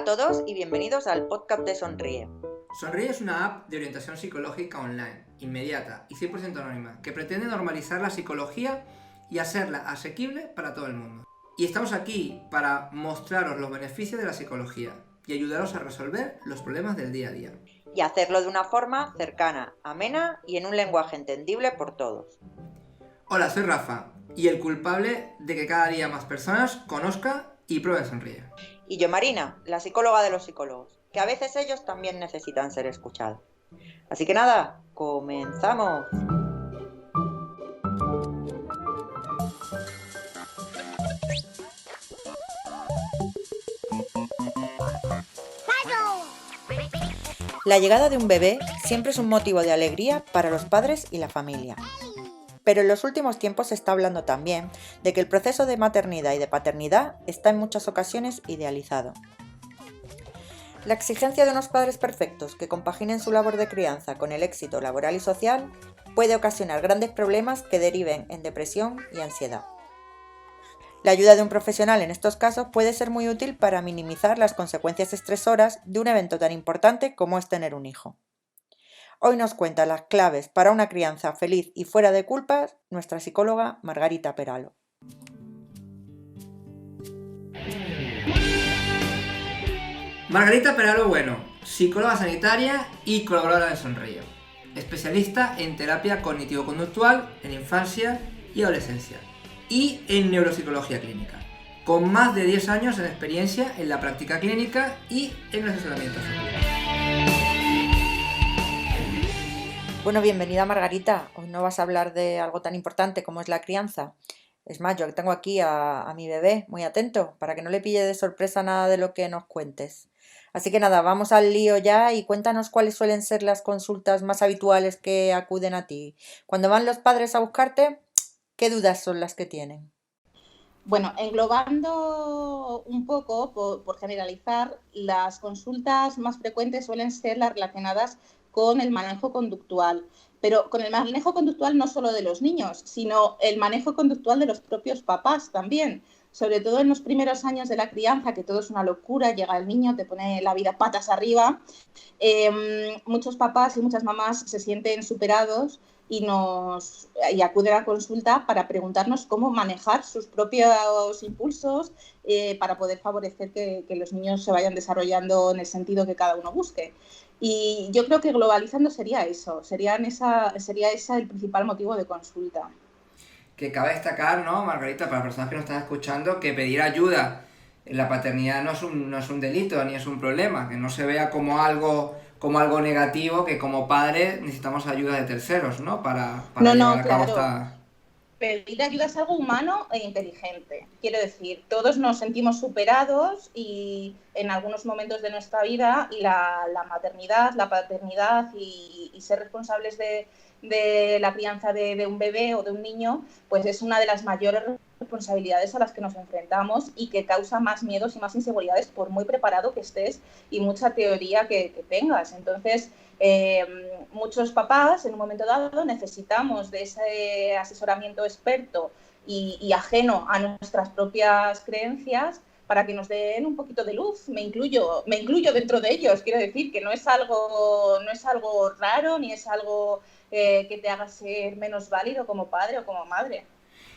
a todos y bienvenidos al podcast de Sonríe. Sonríe es una app de orientación psicológica online, inmediata y 100% anónima, que pretende normalizar la psicología y hacerla asequible para todo el mundo. Y estamos aquí para mostraros los beneficios de la psicología y ayudaros a resolver los problemas del día a día. Y hacerlo de una forma cercana, amena y en un lenguaje entendible por todos. Hola, soy Rafa y el culpable de que cada día más personas conozcan y prueben Sonríe. Y yo, Marina, la psicóloga de los psicólogos, que a veces ellos también necesitan ser escuchados. Así que nada, comenzamos. La llegada de un bebé siempre es un motivo de alegría para los padres y la familia. Pero en los últimos tiempos se está hablando también de que el proceso de maternidad y de paternidad está en muchas ocasiones idealizado. La exigencia de unos padres perfectos que compaginen su labor de crianza con el éxito laboral y social puede ocasionar grandes problemas que deriven en depresión y ansiedad. La ayuda de un profesional en estos casos puede ser muy útil para minimizar las consecuencias estresoras de un evento tan importante como es tener un hijo. Hoy nos cuenta las claves para una crianza feliz y fuera de culpas nuestra psicóloga Margarita Peralo. Margarita Peralo Bueno, psicóloga sanitaria y colaboradora de Sonríe, especialista en terapia cognitivo-conductual en infancia y adolescencia y en neuropsicología clínica, con más de 10 años de experiencia en la práctica clínica y en el asesoramiento familiar. Bueno, bienvenida Margarita. Hoy no vas a hablar de algo tan importante como es la crianza. Es más, yo tengo aquí a mi bebé muy atento para que no le pille de sorpresa nada de lo que nos cuentes. Así que nada, vamos al lío ya y cuéntanos cuáles suelen ser las consultas más habituales que acuden a ti. Cuando van los padres a buscarte, ¿qué dudas son las que tienen? Bueno, englobando un poco, por generalizar, las consultas más frecuentes suelen ser las relacionadas con el manejo conductual, pero con el manejo conductual no solo de los niños, sino el manejo conductual de los propios papás también. Sobre todo en los primeros años de la crianza, que todo es una locura, llega el niño, te pone la vida patas arriba. Muchos papás y muchas mamás se sienten superados y acuden a consulta para preguntarnos cómo manejar sus propios impulsos para poder favorecer que los niños se vayan desarrollando en el sentido que cada uno busque. Y yo creo que globalizando sería eso, sería ese el principal motivo de consulta. Que cabe destacar, ¿no, Margarita, para las personas que nos están escuchando, que pedir ayuda en la paternidad no es un delito ni es un problema, que no se vea como algo negativo, que como padres necesitamos ayuda de terceros, ¿no? Para llevar a cabo esta... Pedir ayuda es algo humano e inteligente. Quiero decir, todos nos sentimos superados y en algunos momentos de nuestra vida la maternidad, la paternidad y ser responsables de la crianza de un bebé o de un niño, pues es una de las mayores responsabilidades a las que nos enfrentamos y que causa más miedos y más inseguridades por muy preparado que estés y mucha teoría que tengas. Entonces, muchos papás en un momento dado necesitamos de ese asesoramiento experto y ajeno a nuestras propias creencias para que nos den un poquito de luz. Me incluyo dentro de ellos. Quiero decir que no es algo raro ni es algo que te haga ser menos válido como padre o como madre.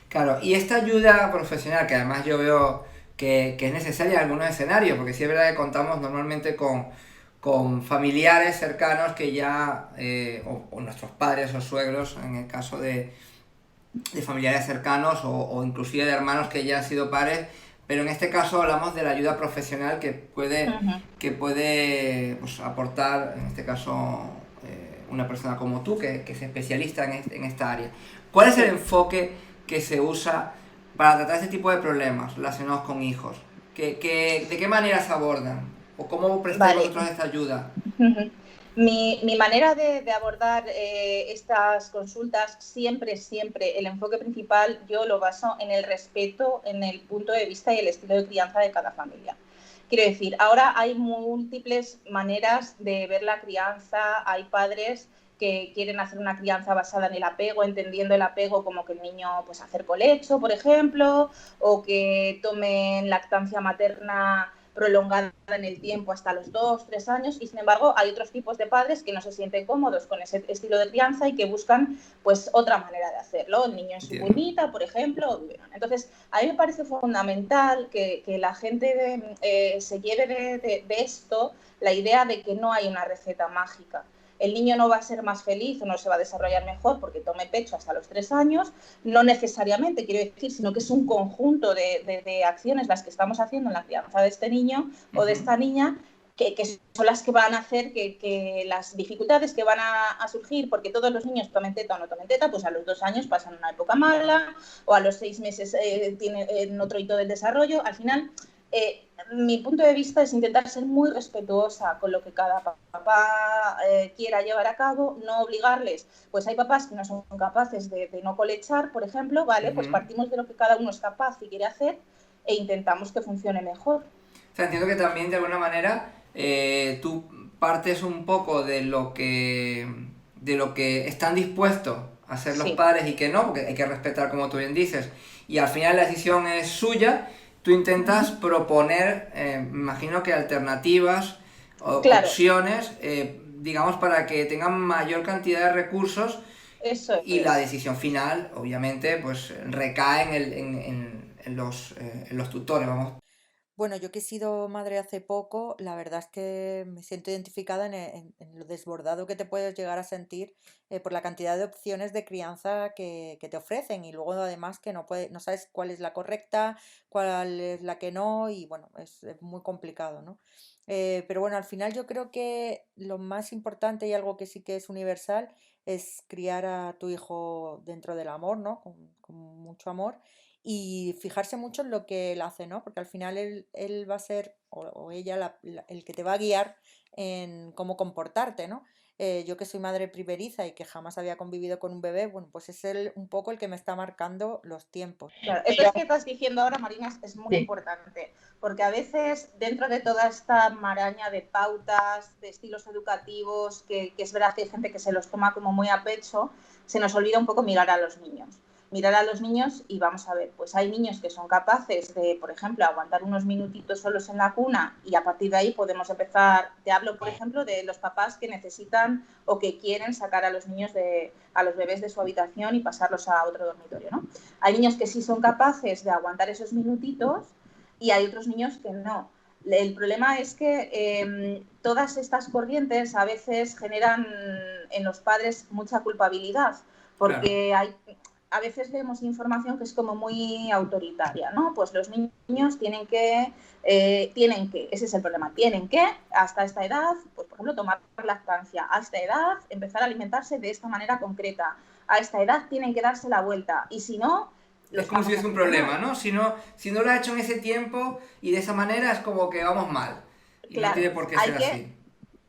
Claro, y esta ayuda profesional, que además yo veo que es necesaria en algunos escenarios, porque sí es verdad que contamos normalmente con familiares cercanos que ya, o nuestros padres o suegros, en el caso de familiares cercanos, o inclusive de hermanos que ya han sido padres, pero en este caso hablamos de la ayuda profesional que puede pues, aportar, en este caso, una persona como tú, que es especialista en esta área. ¿Cuál es el enfoque que se usa para tratar este tipo de problemas relacionados con hijos? ¿De qué manera se abordan? ¿O cómo prestáis vosotros esta ayuda? Mi manera de abordar estas consultas, siempre, el enfoque principal yo lo baso en el respeto, en el punto de vista y el estilo de crianza de cada familia. Quiero decir, ahora hay múltiples maneras de ver la crianza, hay padres que quieren hacer una crianza basada en el apego, entendiendo el apego como que el niño pues hacer colecho, por ejemplo, o que tomen lactancia materna prolongada en el tiempo hasta los 2, 3 años, y sin embargo hay otros tipos de padres que no se sienten cómodos con ese estilo de crianza y que buscan pues otra manera de hacerlo, el niño en su cunita, por ejemplo. Entonces, a mí me parece fundamental que la gente se lleve de esto la idea de que no hay una receta mágica. El niño no va a ser más feliz o no se va a desarrollar mejor porque tome pecho hasta los 3 años, no necesariamente, quiero decir, sino que es un conjunto de acciones las que estamos haciendo en la crianza de este niño o de esta niña, que son las que van a hacer que las dificultades que van a surgir, porque todos los niños tomen teta o no tomen teta, pues a los 2 años pasan una época mala, o a los 6 meses tienen otro hito del desarrollo. Al final, mi punto de vista es intentar ser muy respetuosa con lo que cada papá quiera llevar a cabo, no obligarles. Pues hay papás que no son capaces de no colechar, por ejemplo, ¿vale? Pues partimos de lo que cada uno es capaz y quiere hacer e intentamos que funcione mejor. O sea, entiendo que también de alguna manera tú partes un poco de lo que están dispuestos a hacer los padres y que no, porque hay que respetar, como tú bien dices, y al final la decisión es suya. Tú intentas proponer, me imagino que alternativas o opciones, digamos, para que tengan mayor cantidad de recursos. Eso y la decisión final, obviamente, pues recae en los tutores, vamos. Bueno, yo que he sido madre hace poco, la verdad es que me siento identificada en lo desbordado que te puedes llegar a sentir por la cantidad de opciones de crianza que te ofrecen y luego además que no sabes cuál es la correcta, cuál es la que no y bueno, es muy complicado, ¿no? Pero bueno, al final yo creo que lo más importante y algo que sí que es universal es criar a tu hijo dentro del amor, ¿no? Con mucho amor y fijarse mucho en lo que él hace, ¿no? Porque al final él va a ser, o ella, el que te va a guiar en cómo comportarte, ¿no? Yo que soy madre primeriza y que jamás había convivido con un bebé, bueno, pues es él un poco el que me está marcando los tiempos. Claro, esto que estás diciendo ahora, Marina, es muy importante, porque a veces dentro de toda esta maraña de pautas, de estilos educativos, que es verdad que hay gente que se los toma como muy a pecho, se nos olvida un poco mirar a los niños. Mirar a los niños y vamos a ver, pues hay niños que son capaces de, por ejemplo, aguantar unos minutitos solos en la cuna y a partir de ahí podemos empezar. Te hablo, por ejemplo, de los papás que necesitan o que quieren sacar a los niños a los bebés de su habitación y pasarlos a otro dormitorio, ¿no? Hay niños que sí son capaces de aguantar esos minutitos y hay otros niños que no. El problema es que todas estas corrientes a veces generan en los padres mucha culpabilidad, porque a veces leemos información que es como muy autoritaria, ¿no? Pues los niños tienen que, ese es el problema, tienen que, hasta esta edad, pues por ejemplo, tomar lactancia, a esta edad empezar a alimentarse de esta manera concreta, a esta edad tienen que darse la vuelta, y si no... Es como si es un problema, ¿no? Si no lo ha hecho en ese tiempo y de esa manera es como que vamos mal. Y claro, no tiene por qué ser así.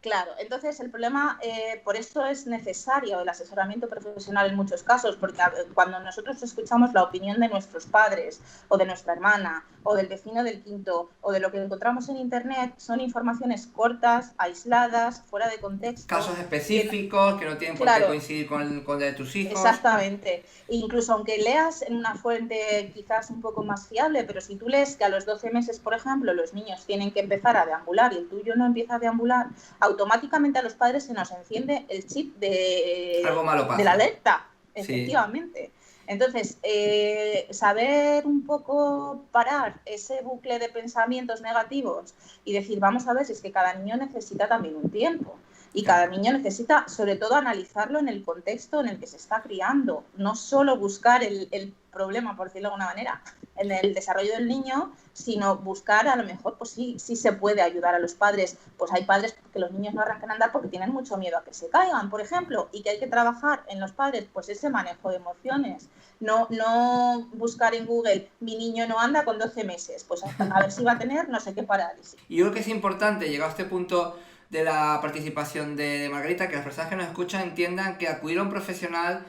Claro, entonces el problema, por eso es necesario el asesoramiento profesional en muchos casos, porque cuando nosotros escuchamos la opinión de nuestros padres o de nuestra hermana o del vecino del quinto o de lo que encontramos en internet, son informaciones cortas, aisladas, fuera de contexto. Casos específicos que no tienen por qué coincidir con el de tus hijos. Exactamente. Incluso aunque leas en una fuente quizás un poco más fiable, pero si tú lees que a los 12 meses, por ejemplo, los niños tienen que empezar a deambular y el tuyo no empieza a deambular, automáticamente a los padres se nos enciende el chip de la alerta, efectivamente. Sí. Entonces, saber un poco parar ese bucle de pensamientos negativos y decir, vamos a ver si es que cada niño necesita también un tiempo. Y cada niño necesita, sobre todo, analizarlo en el contexto en el que se está criando. No solo buscar el problema, por decirlo de alguna manera, en el desarrollo del niño, sino buscar, a lo mejor, pues sí se puede ayudar a los padres. Pues hay padres que los niños no arrancan a andar porque tienen mucho miedo a que se caigan, por ejemplo, y que hay que trabajar en los padres, pues ese manejo de emociones. No buscar en Google, mi niño no anda con 12 meses, pues a ver si va a tener no sé qué parálisis. Y yo creo que es importante, llegado a este punto de la participación de Margarita, que las personas que nos escuchan entiendan que acudir a un profesional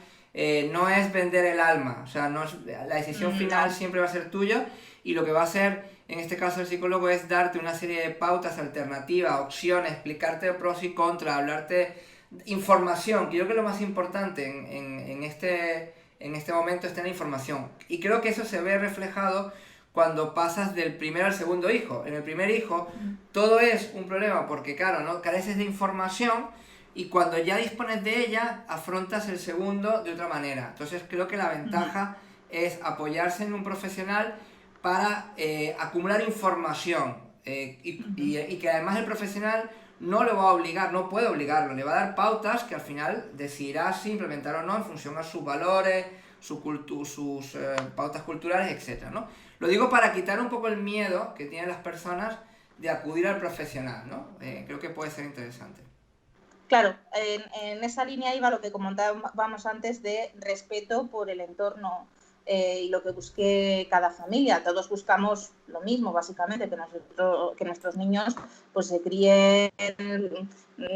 no es vender el alma, o sea, no es, la decisión final siempre va a ser tuya y lo que va a hacer, en este caso el psicólogo, es darte una serie de pautas, alternativas, opciones, explicarte pros y contras, hablarte información, que yo creo que lo más importante en este momento es tener información y creo que eso se ve reflejado cuando pasas del primer al segundo hijo. En el primer hijo todo es un problema porque, claro, no careces de información y cuando ya dispones de ella, afrontas el segundo de otra manera. Entonces creo que la ventaja es apoyarse en un profesional para acumular información y que además el profesional no lo va a obligar, no puede obligarlo, le va a dar pautas que al final decidirá si implementar o no en función a sus valores, sus pautas culturales, etcétera, ¿no? Lo digo para quitar un poco el miedo que tienen las personas de acudir al profesional, ¿no? Creo que puede ser interesante. Claro, en esa línea iba lo que comentábamos antes de respeto por el entorno y lo que busque cada familia. Todos buscamos lo mismo, básicamente, que nuestros niños pues se críen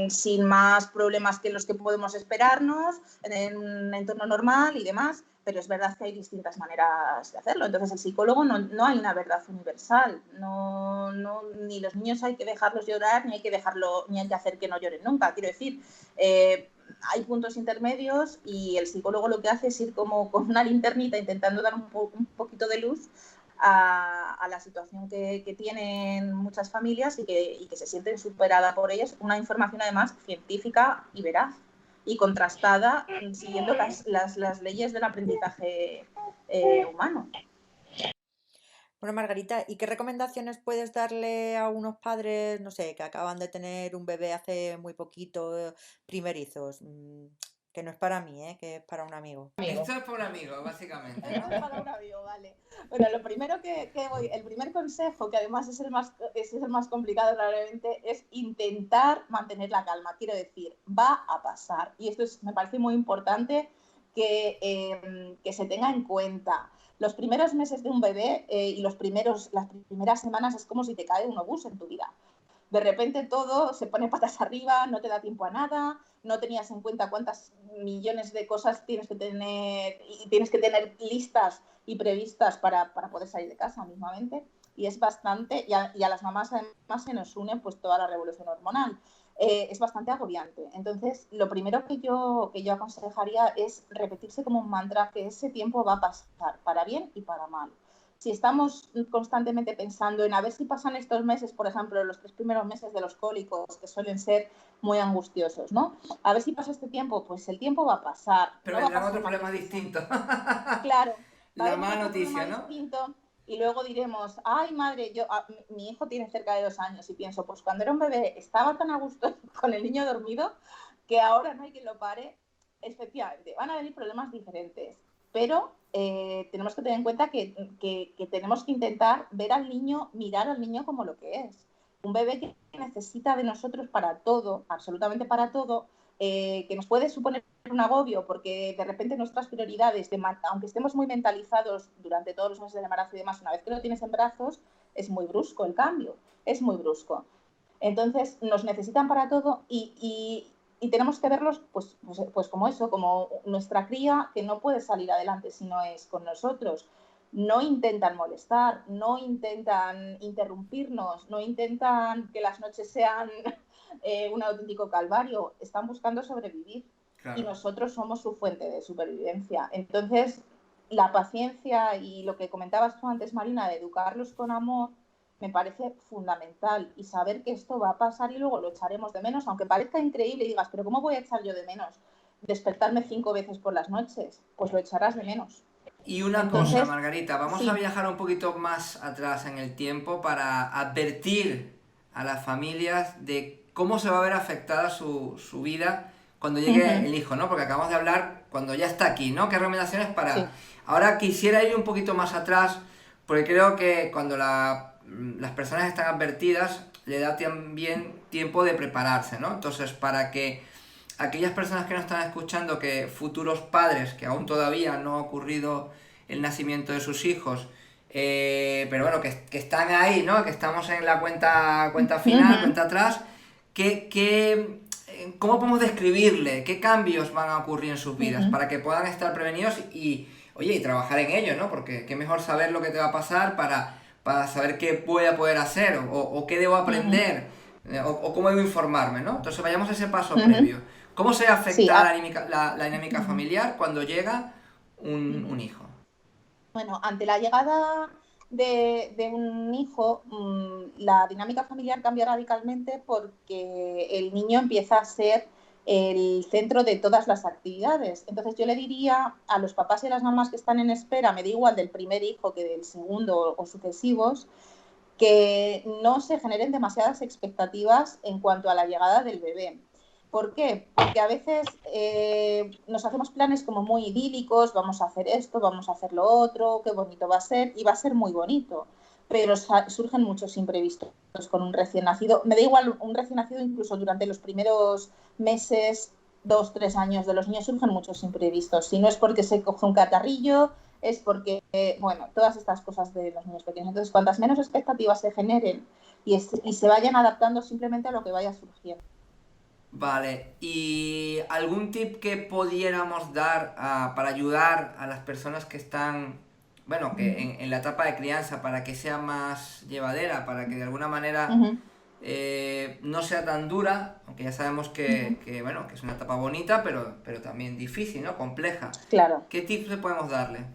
sin más problemas que los que podemos esperarnos, en un entorno normal y demás, pero es verdad que hay distintas maneras de hacerlo. Entonces, el psicólogo no hay una verdad universal. Ni los niños hay que dejarlos llorar, ni hay que hacer que no lloren nunca. Quiero decir, hay puntos intermedios y el psicólogo lo que hace es ir como con una linternita intentando dar un poquito de luz a la situación que tienen muchas familias y que se sienten superadas por ellas. Una información además científica y veraz y contrastada siguiendo las leyes del aprendizaje humano. Bueno, Margarita, ¿y qué recomendaciones puedes darle a unos padres, no sé, que acaban de tener un bebé hace muy poquito, primerizos? Que no es para mí, que es para un amigo. Esto es por un amigo, básicamente, ¿no? Esto es para un amigo, vale. Bueno, lo primero el primer consejo, que además es el más complicado realmente, es intentar mantener la calma. Quiero decir, va a pasar. Y esto me parece muy importante que se tenga en cuenta. Los primeros meses de un bebé y las primeras semanas es como si te cae un obús en tu vida. De repente todo se pone patas arriba, no te da tiempo a nada, no tenías en cuenta cuántas millones de cosas tienes que tener listas y previstas para poder salir de casa mismamente. Y es bastante, y a las mamás además se nos une pues toda la revolución hormonal. Es bastante agobiante. Entonces, lo primero que yo aconsejaría es repetirse como un mantra que ese tiempo va a pasar, para bien y para mal. Si estamos constantemente pensando en a ver si pasan estos meses, por ejemplo, los 3 primeros meses de los cólicos, que suelen ser muy angustiosos, ¿no? A ver si pasa este tiempo, pues el tiempo va a pasar. Pero no vendrá otro problema distinto. Claro, va a La haber mala otro noticia, problema ¿no? distinto y luego diremos, ay madre, mi hijo tiene cerca de 2 años y pienso, pues cuando era un bebé estaba tan a gusto con el niño dormido que ahora no hay quien lo pare. Efectivamente, van a venir problemas diferentes, pero tenemos que tener en cuenta que tenemos que intentar mirar al niño como lo que es. Un bebé que necesita de nosotros para todo, absolutamente para todo, que nos puede suponer un agobio porque de repente nuestras prioridades, aunque estemos muy mentalizados durante todos los meses del embarazo y demás, una vez que lo tienes en brazos, es muy brusco el cambio, es muy brusco. Entonces nos necesitan para todo y tenemos que verlos pues como eso, como nuestra cría que no puede salir adelante si no es con nosotros. No intentan molestar, no intentan interrumpirnos, no intentan que las noches sean un auténtico calvario, están buscando sobrevivir. Claro. Y nosotros somos su fuente de supervivencia. Entonces, la paciencia y lo que comentabas tú antes, Marina, de educarlos con amor, me parece fundamental. Y saber que esto va a pasar y luego lo echaremos de menos, aunque parezca increíble y digas, pero ¿cómo voy a echar yo de menos despertarme 5 veces por las noches? Pues lo echarás de menos. Y una Entonces, cosa, Margarita, vamos sí. a viajar un poquito más atrás en el tiempo para advertir a las familias de cómo se va a ver afectada su vida cuando llegue el hijo, ¿no? Porque acabamos de hablar cuando ya está aquí, ¿no? ¿Qué recomendaciones para...? Sí. Ahora quisiera ir un poquito más atrás, porque creo que cuando las personas están advertidas, le da también tiempo de prepararse, ¿no? Entonces, para que aquellas personas que nos están escuchando, que futuros padres, que aún todavía no ha ocurrido el nacimiento de sus hijos, pero bueno, que están ahí, ¿no? Que estamos en la cuenta final, cuenta atrás, ¿cómo podemos describirle? ¿Qué cambios van a ocurrir en sus vidas para que puedan estar prevenidos y trabajar en ello, ¿no? Porque qué mejor saber lo que te va a pasar para saber qué voy a poder hacer o qué debo aprender o cómo debo informarme, ¿no? Entonces vayamos a ese paso previo. ¿Cómo se afecta la dinámica familiar cuando llega un hijo? Bueno, ante la llegada de un hijo, la dinámica familiar cambia radicalmente porque el niño empieza a ser el centro de todas las actividades. Entonces yo le diría a los papás y a las mamás que están en espera, me da igual del primer hijo que del segundo o sucesivos, que no se generen demasiadas expectativas en cuanto a la llegada del bebé. ¿Por qué? Porque a veces nos hacemos planes como muy idílicos, vamos a hacer esto, vamos a hacer lo otro, qué bonito va a ser, y va a ser muy bonito, pero surgen muchos imprevistos con un recién nacido. Me da igual un recién nacido, incluso durante los primeros meses, 2, 3 años de los niños surgen muchos imprevistos. Si no es porque se coge un catarrillo, es porque, bueno, todas estas cosas de los niños pequeños. Entonces, cuantas menos expectativas se generen y se vayan adaptando simplemente a lo que vaya surgiendo. Vale, ¿y algún tip que pudiéramos dar para ayudar a las personas que están, bueno, que en la etapa de crianza, para que sea más llevadera, para que de alguna manera Uh-huh, no sea tan dura, aunque ya sabemos uh-huh. bueno, que es una etapa bonita, pero también difícil, ¿no? Compleja. Claro. ¿Qué tips le podemos darle?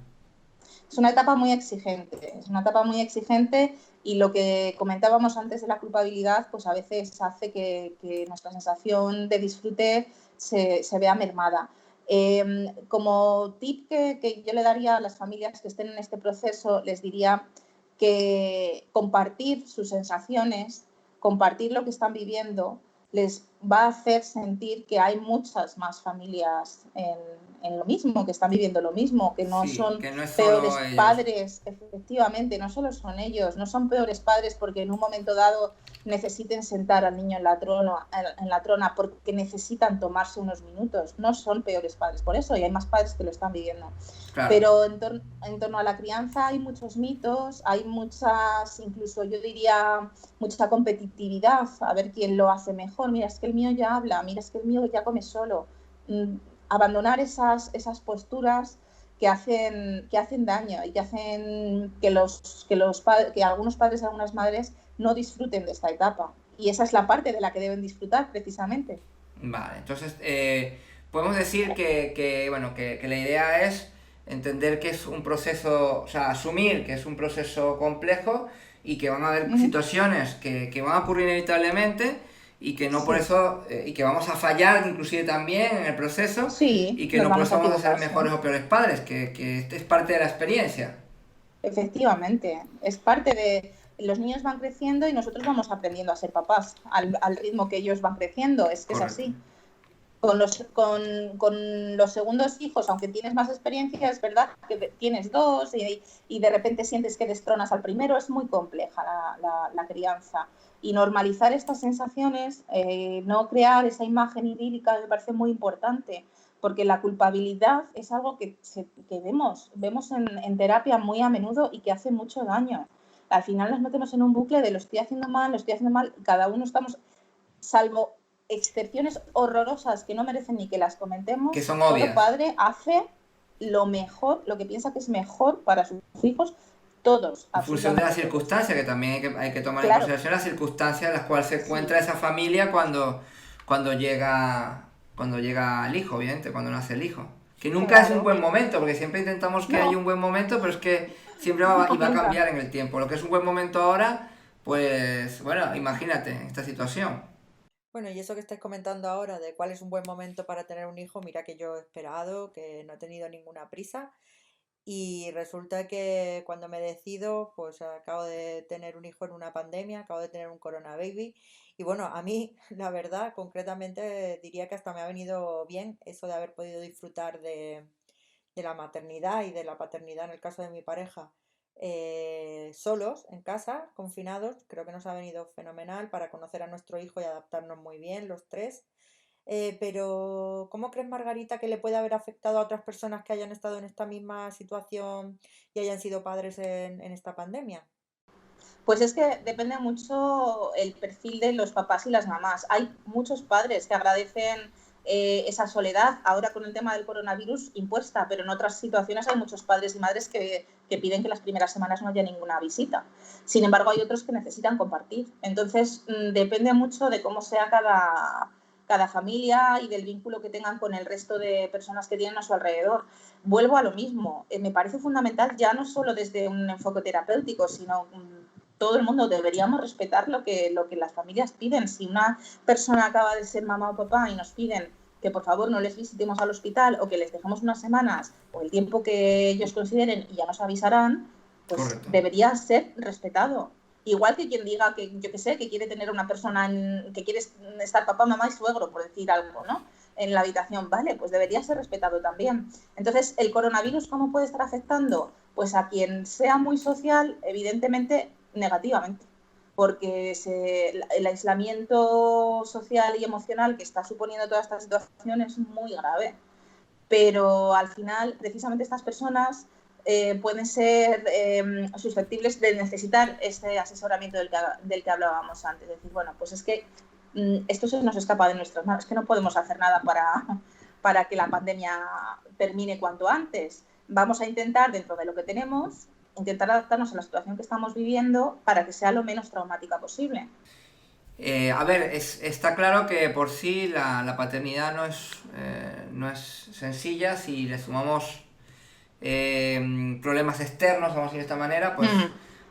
Es una etapa muy exigente, es una etapa muy exigente y lo que comentábamos antes de la culpabilidad, pues a veces hace que nuestra sensación de disfrute se vea mermada. Como tip que yo le daría a las familias que estén en este proceso, les diría que compartir sus sensaciones, compartir lo que están viviendo, les va a hacer sentir que hay muchas más familias en lo mismo, que están viviendo lo mismo, que no Sí, son que no es solo peores ellos. padres, efectivamente, no solo son ellos, no son peores padres porque en un momento dado necesiten sentar al niño en la trona porque necesitan tomarse unos minutos, no son peores padres por eso, y hay más padres que lo están viviendo. Claro, Pero en torno a la crianza hay muchos mitos, hay muchas, incluso yo diría, mucha competitividad, a ver quién lo hace mejor, mira, es que el mío ya habla, mira, es que el mío ya come solo. Abandonar esas posturas que hacen daño y que hacen que algunos padres y algunas madres no disfruten de esta etapa. Y esa es la parte de la que deben disfrutar, precisamente. vale. Entonces, podemos decir bueno, que la idea es entender que es un proceso, o sea, asumir que es un proceso complejo y que van a haber Uh-huh. situaciones que van a ocurrir inevitablemente y que no por Sí, eso, y que vamos a fallar inclusive también en el proceso sí, y que nos no por vamos a eso vamos a ser equivocar, sí. mejores o peores padres, que es parte de la experiencia. Efectivamente, es parte de... Los niños van creciendo y nosotros vamos aprendiendo a ser papás al ritmo que ellos van creciendo, es que es Correcto. así. Con los segundos hijos, aunque tienes más experiencia, es verdad que tienes dos y de repente sientes que destronas al primero, es muy compleja la crianza. Y normalizar estas sensaciones, no crear esa imagen idílica, me parece muy importante, porque la culpabilidad es algo que vemos en terapia muy a menudo y que hace mucho daño. Al final nos metemos en un bucle de lo estoy haciendo mal, cada uno estamos, salvo excepciones horrorosas que no merecen ni que las Que comentemos, son todo obvias. padre hace lo mejor, lo que piensa que es mejor para sus hijos, todos, En función de las absolutamente todos. circunstancias, que también hay que tomar en Claro, consideración las circunstancias en las cuales se sí, encuentra esa familia cuando llega el hijo, obviamente, cuando nace el hijo. Que nunca es un claro. buen momento, porque siempre intentamos que haya un No, buen momento, pero es que siempre no, y va a nunca. cambiar en el tiempo. Lo que es un buen momento ahora, pues bueno, imagínate esta situación. Bueno, y eso que estáis comentando ahora de cuál es un buen momento para tener un hijo, mira que yo he esperado, que no he tenido ninguna prisa. Y resulta que cuando me decido, pues acabo de tener un hijo en una pandemia, acabo de tener un corona baby. Y bueno, a mí, la verdad, concretamente diría que hasta me ha venido bien eso de haber podido disfrutar de la maternidad y de la paternidad en el caso de mi pareja, solos, en casa, confinados. Creo que nos ha venido fenomenal para conocer a nuestro hijo y adaptarnos muy bien los tres. Pero, ¿cómo crees, Margarita, que le puede haber afectado a otras personas que hayan estado en esta misma situación y hayan sido padres en esta pandemia? Pues es que depende mucho el perfil de los papás y las mamás. Hay muchos padres que agradecen esa soledad ahora con el tema del coronavirus impuesta, pero en otras situaciones hay muchos padres y madres que piden que las primeras semanas no haya ninguna visita. Sin embargo, hay otros que necesitan compartir. Entonces, depende mucho de cómo sea cada familia y del vínculo que tengan con el resto de personas que tienen a su alrededor. Vuelvo a lo mismo, me parece fundamental ya no solo desde un enfoque terapéutico, sino todo el mundo deberíamos respetar lo que las familias piden. Si una persona acaba de ser mamá o papá y nos piden que por favor no les visitemos al hospital o que les dejemos unas semanas o el tiempo que ellos consideren y ya nos avisarán, pues Correcto. debería ser respetado. Igual que quien diga que, yo qué sé, que quiere tener una persona, que quiere estar papá, mamá y suegro, por decir algo, ¿no? En la habitación, vale, pues debería ser respetado también. Entonces, ¿el coronavirus cómo puede estar afectando? Pues a quien sea muy social, evidentemente, negativamente. Porque el aislamiento social y emocional que está suponiendo toda esta situación es muy grave. Pero al final, precisamente estas personas pueden ser susceptibles de necesitar este asesoramiento del que hablábamos antes. Es decir, bueno, pues es que esto se nos escapa de nuestras manos, es que no podemos hacer nada para que la pandemia termine cuanto antes. Vamos a intentar, dentro de lo que tenemos, intentar adaptarnos a la situación que estamos viviendo para que sea lo menos traumática posible. A ver, está claro que por sí la paternidad no es sencilla. Si le sumamos problemas externos, vamos a decir de esta manera, pues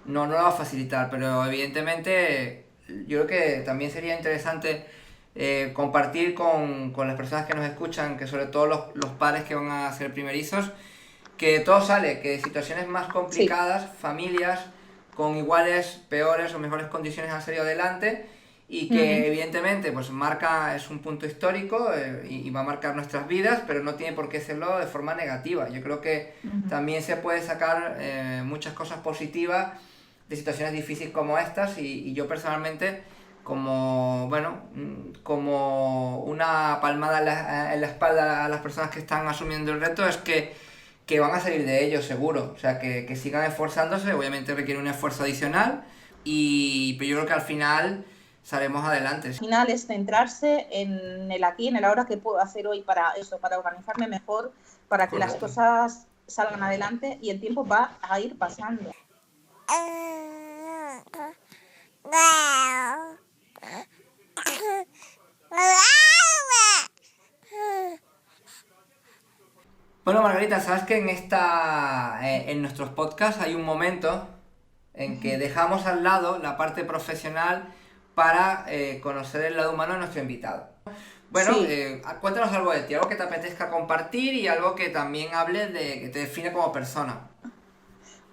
no lo va a facilitar. Pero evidentemente yo creo que también sería interesante compartir con las personas que nos escuchan, que sobre todo los padres que van a ser primerizos, que todo sale, que situaciones más complicadas, familias con iguales, peores o mejores condiciones han salido adelante, y que evidentemente pues es un punto histórico y va a marcar nuestras vidas, pero no tiene por qué serlo de forma negativa. Yo creo que también se puede sacar muchas cosas positivas de situaciones difíciles como estas, y yo personalmente, como una palmada en la espalda a las personas que están asumiendo el reto, es que van a salir de ello seguro. O sea, que sigan esforzándose. Obviamente requiere un esfuerzo adicional, pero yo creo que al final saldremos adelante. Al final es centrarse en el aquí, en el ahora, que puedo hacer hoy para eso, para organizarme mejor, para que las cosas salgan adelante, y el tiempo va a ir pasando. Bueno, Margarita, sabes que en nuestros podcasts hay un momento en que dejamos al lado la parte profesional para conocer el lado humano de nuestro invitado. Bueno, sí. Cuéntanos algo de ti, algo que te apetezca compartir y algo que también hable que te define como persona.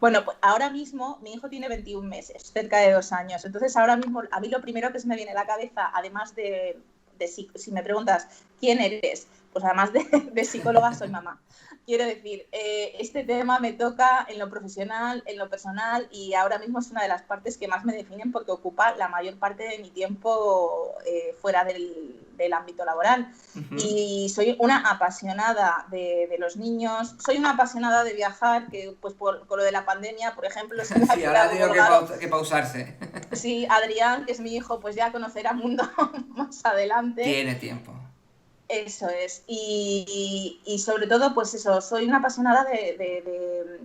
Bueno, pues ahora mismo mi hijo tiene 21 meses, cerca de 2 años. Entonces ahora mismo a mí lo primero que se me viene a la cabeza, además de si me preguntas quién eres, pues además de psicóloga soy mamá. Quiero decir, este tema me toca en lo profesional, en lo personal, y ahora mismo es una de las partes que más me definen porque ocupa la mayor parte de mi tiempo fuera del ámbito laboral. Y soy una apasionada de los niños, soy una apasionada de viajar, que pues con lo de la pandemia, por ejemplo... Sí, ahora ha tenido que pausarse. Sí, Adrián, que es mi hijo, pues ya conocerá mundo más adelante. Tiene tiempo. Eso es, y sobre todo, pues eso, soy una apasionada de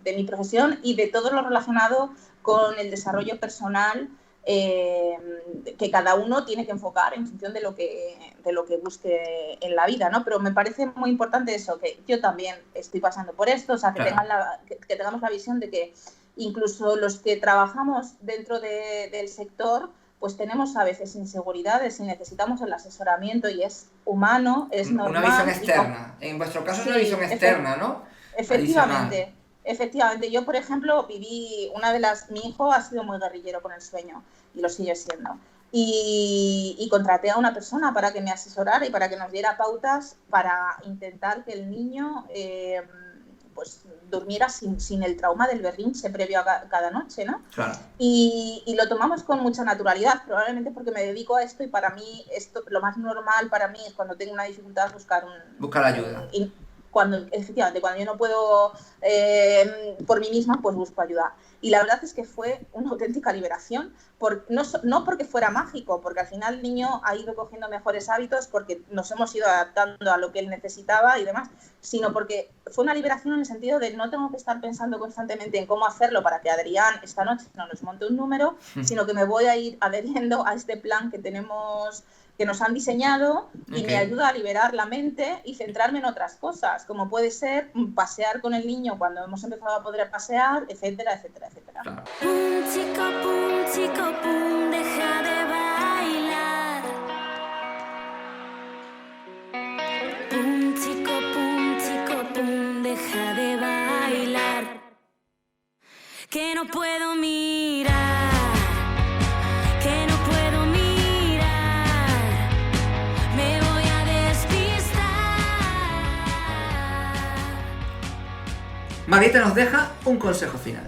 mi profesión y de todo lo relacionado con el desarrollo personal que cada uno tiene que enfocar en función de lo que busque en la vida, ¿no? Pero me parece muy importante eso, que yo también estoy pasando por esto, o sea, que, claro, que tengamos la visión de que incluso los que trabajamos dentro del sector, pues tenemos a veces inseguridades y necesitamos el asesoramiento, y es humano, es normal. Una visión externa. En vuestro caso es una visión externa, ¿no? Efectivamente. Efectivamente. Yo, por ejemplo, mi hijo ha sido muy guerrillero con el sueño y lo sigue siendo. Y contraté a una persona para que me asesorara y para que nos diera pautas para intentar que el niño pues durmiera sin el trauma del berrinche previo a cada noche, ¿no? Claro. Y lo tomamos con mucha naturalidad, probablemente porque me dedico a esto, y para mí esto, lo más normal para mí es cuando tengo una dificultad buscar ayuda. Efectivamente, cuando yo no puedo por mí misma, pues busco ayuda. Y la verdad es que fue una auténtica liberación, no porque fuera mágico, porque al final el niño ha ido cogiendo mejores hábitos porque nos hemos ido adaptando a lo que él necesitaba y demás, sino porque fue una liberación en el sentido de no tengo que estar pensando constantemente en cómo hacerlo para que Adrián esta noche no nos monte un número, sino que me voy a ir adheriendo a este plan que tenemos que nos han diseñado y Ok. me ayuda a liberar la mente y centrarme en otras cosas, como puede ser pasear con el niño cuando hemos empezado a poder pasear, etcétera, etcétera, etcétera. Claro. Pum, chico, pum, deja de bailar. Pum, chico, pum, deja de bailar. Que no puedo mirar, que no puedo mirar. Me voy a despistar. Margarita nos deja un consejo final.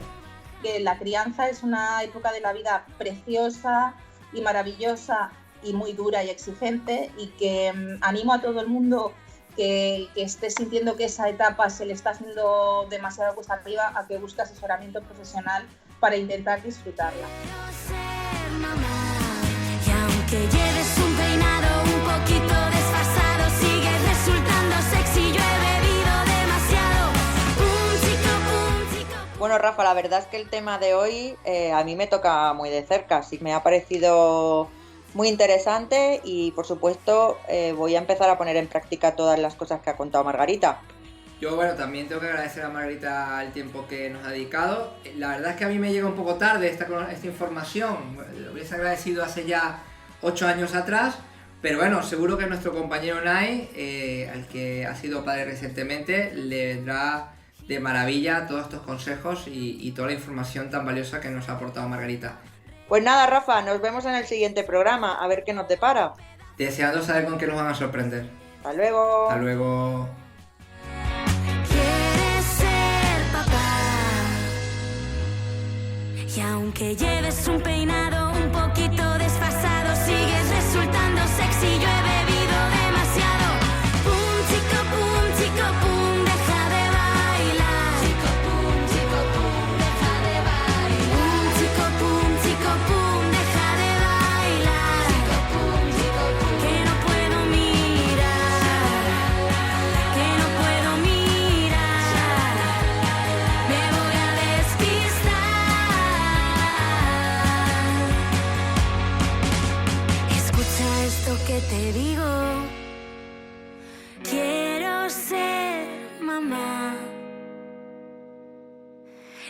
Que la crianza es una época de la vida preciosa y maravillosa y muy dura y exigente, y que animo a todo el mundo que esté sintiendo que esa etapa se le está haciendo demasiado cuesta arriba a que busque asesoramiento profesional para intentar disfrutarla. Quiero ser mamá. Y aunque lleves un peinado un poquito desfasado, sigues resultando sexy. Yo he bebido demasiado. Pum, chico, pum. Bueno, Rafa, la verdad es que el tema de hoy a mí me toca muy de cerca, así que me ha parecido muy interesante y, por supuesto, voy a empezar a poner en práctica todas las cosas que ha contado Margarita. Yo, bueno, también tengo que agradecer a Margarita el tiempo que nos ha dedicado. La verdad es que a mí me llega un poco tarde esta información. Lo hubiese agradecido hace ya 8 años atrás, pero bueno, seguro que nuestro compañero Nai, al que ha sido padre recientemente, le vendrá de maravilla todos estos consejos y toda la información tan valiosa que nos ha aportado Margarita. Pues nada, Rafa, nos vemos en el siguiente programa, a ver qué nos depara. Deseando saber con qué nos van a sorprender. Hasta luego. Hasta luego. Quieres ser papá. Y aunque lleves un peinado un poquito desfasado, sigues resultando sexy. Yo he bebido demasiado. Pum, chico, pum, deja de bailar. Chico, pum, deja de bailar. Chico, pum, deja de bailar. Que no puedo mirar, que no puedo mirar. Me voy a despistar. Escucha esto que te digo. Quiero ser mamá.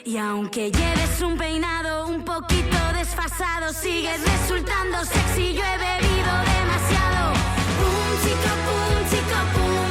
Y aunque lleves un peinado un poquito desfasado, sigues resultando sexy. Yo he bebido demasiado. Pum, chico, pum,